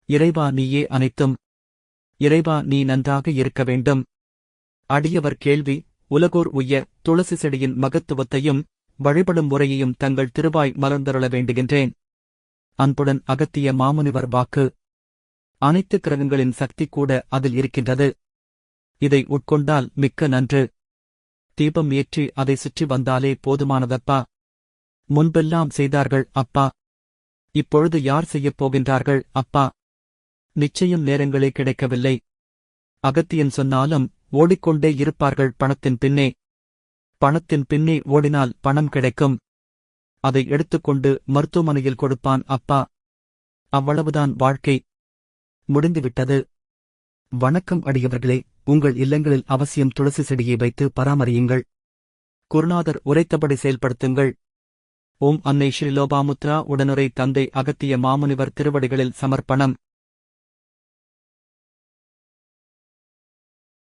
இறைவா நீயே அனைத்தும். இறைவா நீ நன்றாக இருக்க வேண்டும். அடியவர் கேள்வி உலகோர் உய்ய துளசி செடியின் மகத்துவத்தையும் வழிபடும் முறையையும் தங்கள் திருவாய் மலர்ந்தருள வேண்டுகின்றேன். அன்புடன் அகத்திய மாமுனிவர் வாக்கு. அனைத்து கிரகங்களின் சக்தி கூட அதில் இருக்கின்றது. இதை உட்கொண்டால் மிக்க நன்று. தீபம் ஏற்றி அதை சுற்றி வந்தாலே போதுமானதப்பா. முன்பெல்லாம் செய்தார்கள் அப்பா. இப்பொழுது யார் செய்யப் போகின்றார்கள் அப்பா? நிச்சயம் நேரங்களே கிடைக்கவில்லை. அகத்தியன் சொன்னாலும் ஓடிக்கொண்டே இருப்பார்கள் பணத்தின் பின்னே. பணத்தின் பின்னே ஓடினால் பணம் கிடைக்கும். அதை எடுத்துக்கொண்டு மருத்துவமனையில் கொடுப்பான் அப்பா. அவ்வளவுதான் வாழ்க்கை. முடிந்துவிட்டது. வணக்கம் அடியவர்களே, உங்கள் இல்லங்களில் அவசியம் துளசி செடியை வைத்து பராமரியுங்கள். குருநாதர் உரைத்தபடி செயல்படுத்துங்கள். ஓம் அன்னை ஸ்ரீ லோபாமுத்ரா உடனுரை தந்தை அகத்திய மாமுனிவர் திருவடிகளில் சமர்ப்பணம்.